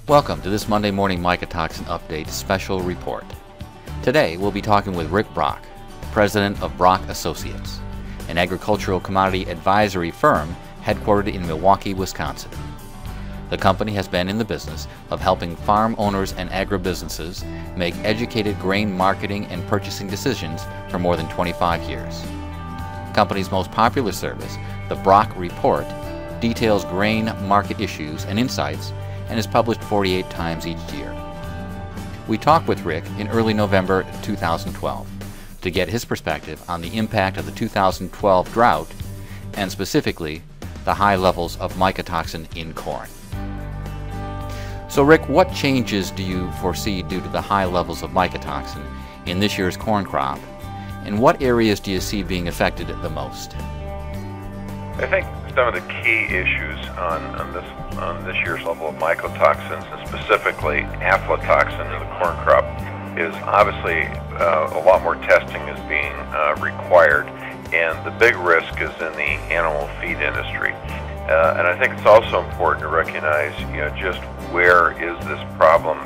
Welcome to this Monday morning mycotoxin update special report. Today we'll be talking with Rick Brock, president of Brock Associates, an agricultural commodity advisory firm headquartered in Milwaukee, Wisconsin. The company has been in the business of helping farm owners and agribusinesses make educated grain marketing and purchasing decisions for more than 25 years. The company's most popular service, the Brock Report, details grain market issues and insights and is published 48 times each year. We talked with Rick in early November 2012 to get his perspective on the impact of the 2012 drought and specifically the high levels of mycotoxin in corn. So Rick, what changes do you foresee due to the high levels of mycotoxin in this year's corn crop, and what areas do you see being affected the most? I think some of the key issues on this year's level of mycotoxins, and specifically aflatoxin in the corn crop, is obviously a lot more testing is being required, and the big risk is in the animal feed industry. And I think it's also important to recognize, just where is this problem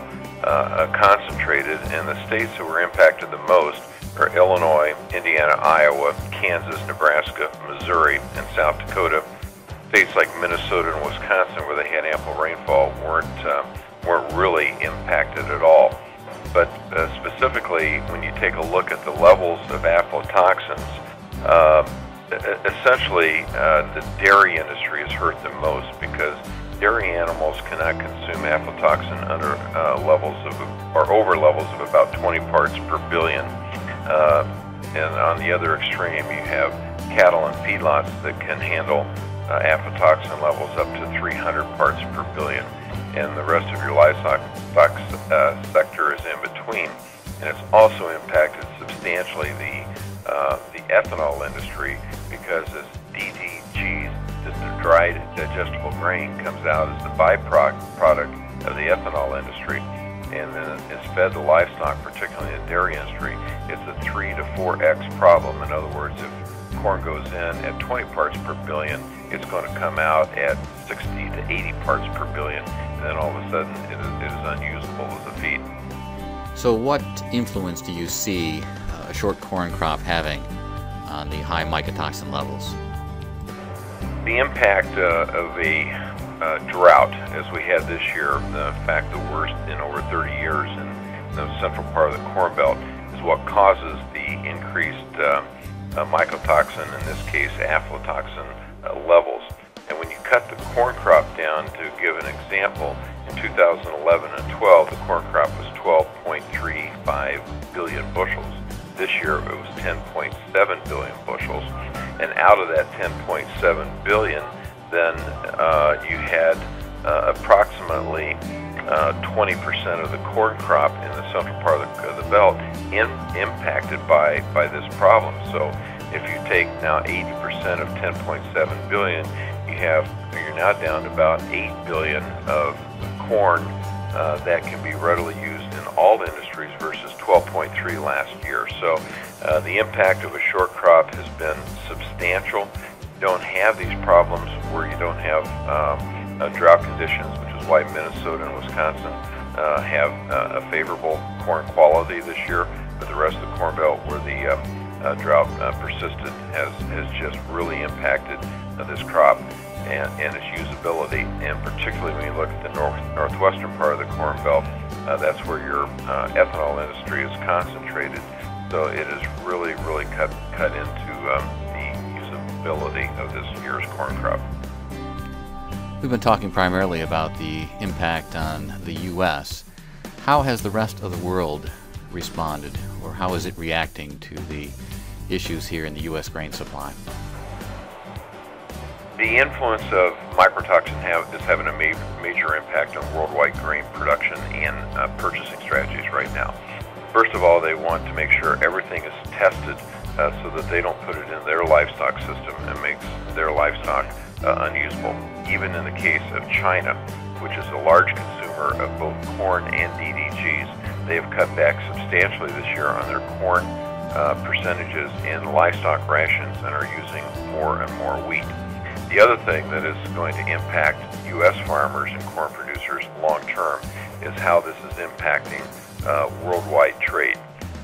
concentrated, and the states that were impacted the most are Illinois, Indiana, Iowa, Kansas, Nebraska, Missouri, and South Dakota. States like Minnesota and Wisconsin, where they had ample rainfall, weren't really impacted at all. But specifically, when you take a look at the levels of aflatoxins, essentially the dairy industry is hurt the most because dairy animals cannot consume aflatoxin under over levels of about 20 parts per billion. And on the other extreme, you have cattle and feedlots that can handle aflatoxin levels up to 300 parts per billion, and the rest of your livestock sector is in between. And it's also impacted substantially the ethanol industry because as DDGs, the dried digestible grain, comes out as the byproduct of the ethanol industry, and then it's fed to livestock, particularly in the dairy industry. It's a 3 to 4x problem. In other words, if corn goes in at 20 parts per billion, it's going to come out at 60 to 80 parts per billion, and then all of a sudden it is unusable as a feed. So what influence do you see a short corn crop having on the high mycotoxin levels? The impact of a drought, as we had this year, in fact the worst in over 30 years in the central part of the Corn Belt, is what causes the increased mycotoxin, in this case aflatoxin, levels. And when you cut the corn crop down, to give an example, in 2011 and 12, the corn crop was 12.35 billion bushels. This year it was 10.7 billion bushels. And out of that 10.7 billion, then you had approximately 20% of the corn crop in the central part of the belt impacted by this problem. So if you take now 80% of 10.7 billion, you're now down to about 8 billion of corn that can be readily used in all industries versus 12.3 last year. So the impact of a short crop has been substantial. You don't have these problems where you don't have drought conditions, which is why Minnesota and Wisconsin have a favorable corn quality this year. But the rest of the Corn Belt, where the drought persisted, has just really impacted this crop and its usability. And particularly when you look at the northwestern part of the Corn Belt, that's where your ethanol industry is concentrated. So it has really cut into the usability of this year's corn crop. We've been talking primarily about the impact on the U.S. How has the rest of the world responded, or how is it reacting to the issues here in the U.S. grain supply? The influence of mycotoxin is having a major impact on worldwide grain production and purchasing strategies right now. First of all, they want to make sure everything is tested so that they don't put it in their livestock system and makes their livestock unusable. Even in the case of China, which is a large consumer of both corn and DDGs, they have cut back substantially this year on their corn percentages in livestock rations and are using more and more wheat. The other thing that is going to impact U.S. farmers and corn producers producers long term is how this is impacting worldwide trade.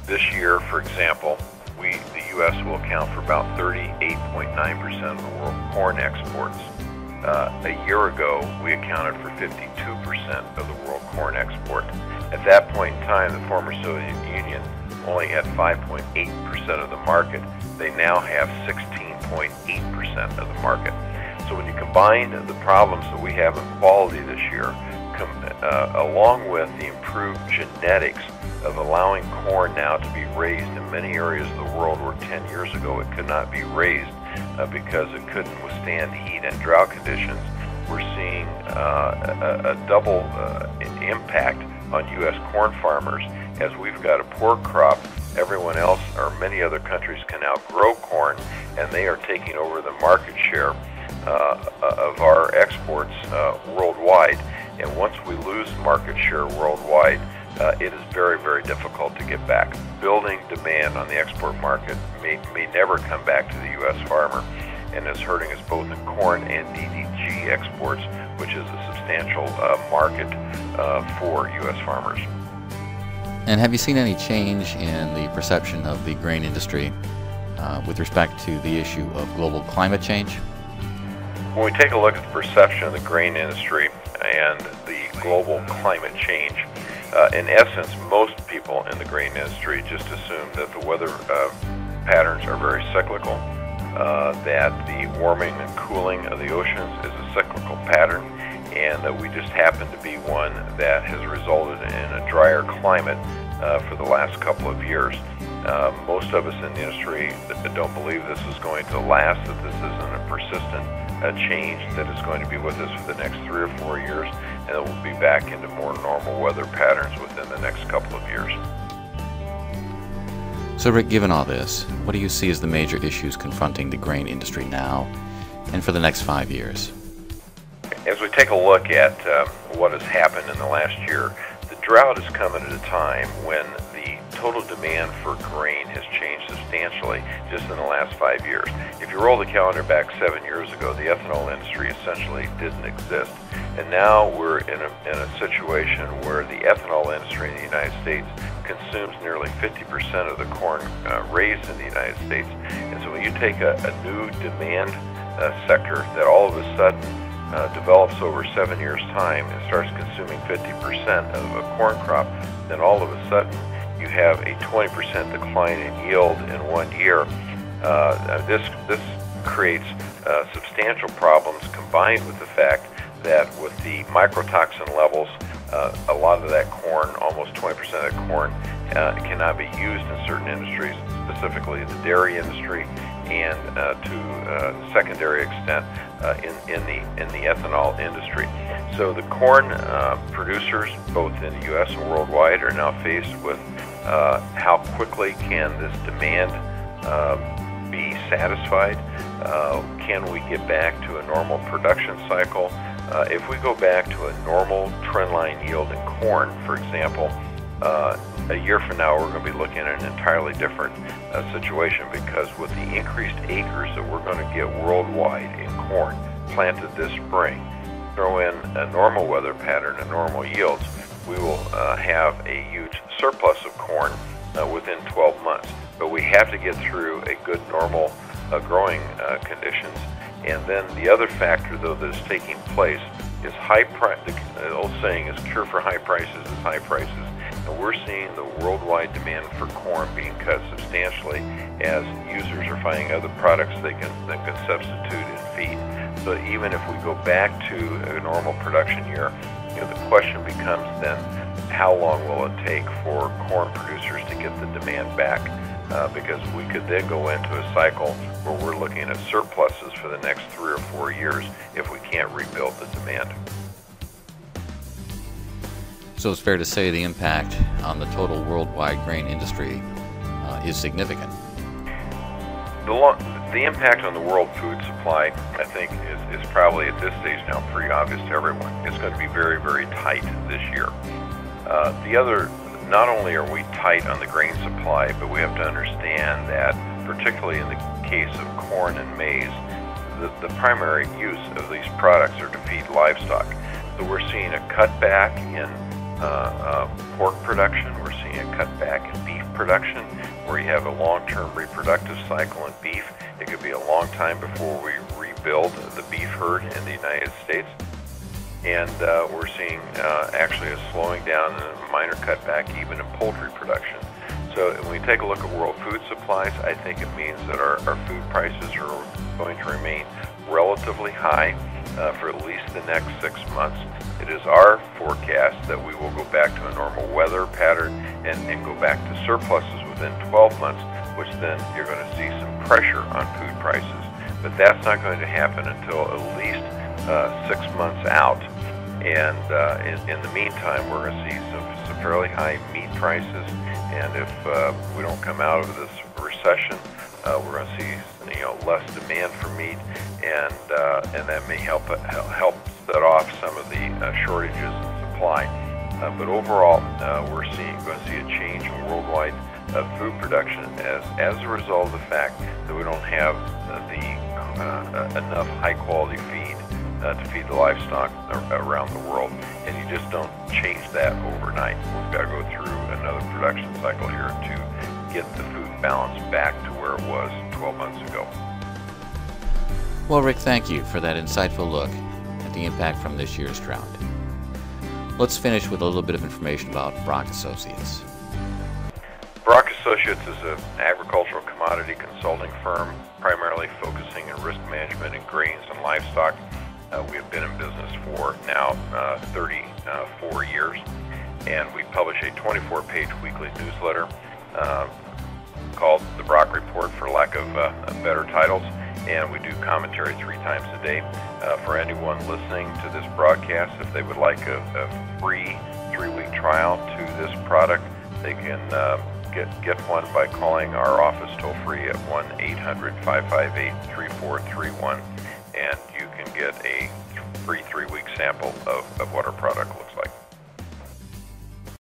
This year, for example, the U.S. will account for about 38.9% of the world corn exports. A year ago, we accounted for 52% of the world corn export. At that point in time, the former Soviet Union only had 5.8% of the market. They now have 16.8% of the market. So when you combine the problems that we have in quality this year, along with the improved genetics of allowing corn now to be raised in many areas of the world where 10 years ago it could not be raised because it couldn't withstand heat and drought conditions, we're seeing a double impact on U.S. corn farmers. As we've got a poor crop, everyone else or many other countries can now grow corn, and they are taking over the market share of our exports worldwide. And once we lose market share worldwide, it is very, very difficult to get back. Building demand on the export market may never come back to the U.S. farmer, and is hurting us both in corn and DDG exports, which is a substantial market for U.S. farmers. And have you seen any change in the perception of the grain industry with respect to the issue of global climate change? When we take a look at the perception of the grain industry and the global climate change, in essence, most people in the grain industry just assume that the weather patterns are very cyclical, that the warming and cooling of the oceans is a cyclical pattern, and that we just happen to be one that has resulted in a drier climate for the last couple of years. Most of us in the industry don't believe this is going to last, that this isn't a persistent change that is going to be with us for the next 3 or 4 years, and that we'll be back into more normal weather patterns within the next couple of years. So Rick, given all this, what do you see as the major issues confronting the grain industry now and for the next 5 years? As we take a look at what has happened in the last year, the drought is coming at a time when the total demand for grain has changed substantially just in the last 5 years. If you roll the calendar back 7 years ago, the ethanol industry essentially didn't exist. And now we're in a situation where the ethanol industry in the United States consumes nearly 50% of the corn raised in the United States. And so when you take a new demand sector that all of a sudden develops over 7 years' time and starts consuming 50% of a corn crop, then all of a sudden you have a 20% decline in yield in 1 year. This creates substantial problems, combined with the fact that with the mycotoxin levels, a lot of that corn, almost 20% of that corn, cannot be used in certain industries, specifically the dairy industry, and to a secondary extent in the ethanol industry. So the corn producers, both in the U.S. and worldwide, are now faced with how quickly can this demand be satisfied? Can we get back to a normal production cycle? If we go back to a normal trendline yield in corn, for example, a year from now we're going to be looking at an entirely different situation, because with the increased acres that we're going to get worldwide in corn planted this spring, throw in a normal weather pattern and normal yields, we will have a huge surplus of corn within 12 months. But we have to get through a good normal growing conditions. And then the other factor, though, that is taking place is high price. The old saying is cure for high prices is high prices. And we're seeing the worldwide demand for corn being cut substantially as users are finding other products that can substitute in feed. So even if we go back to a normal production year, the question becomes then, how long will it take for corn producers to get the demand back? Because we could then go into a cycle where we're looking at surpluses for the next 3 or 4 years if we can't rebuild the demand. So it's fair to say the impact on the total worldwide grain industry is significant. The impact on the world food supply, I think, is probably at this stage now pretty obvious to everyone. It's going to be very, very tight this year. Not only are we tight on the grain supply, but we have to understand that, particularly in the case of corn and maize, the primary use of these products are to feed livestock. So we're seeing a cutback in pork production. We're seeing a cutback in beef production, where you have a long-term reproductive cycle in beef. It could be a long time before we rebuild the beef herd in the United States. And we're seeing actually a slowing down and a minor cutback even in poultry production. So when we take a look at world food supplies, I think it means that our food prices are going to remain relatively high for at least the next 6 months. It is our forecast that we will go back to a normal weather pattern and go back to surpluses within 12 months, which then you're going to see some pressure on food prices. But that's not going to happen until at least 6 months out. And in the meantime, we're going to see some fairly high meat prices. And if we don't come out of this recession, we're going to see less demand for meat, and that may help set off some of the shortages in supply. But overall, we're going to see a change in worldwide food production as a result of the fact that we don't have enough high-quality feed to feed the livestock around the world, and you just don't change that overnight. We've got to go through another production cycle here to get the food balance back to where it was 12 months ago. Well, Rick, thank you for that insightful look at the impact from this year's drought. Let's finish with a little bit of information about Brock Associates. Brock Associates is an agricultural commodity consulting firm primarily focusing on risk management in grains and livestock. We have been in business for now 34 years, and we publish a 24-page weekly newsletter called The Brock Report, for lack of better titles, and we do commentary 3 times a day. For anyone listening to this broadcast, if they would like a free 3-week trial to this product, they can get one by calling our office toll-free at 1-800-558-3431, and you can get a free 3-week sample of what our product looks like.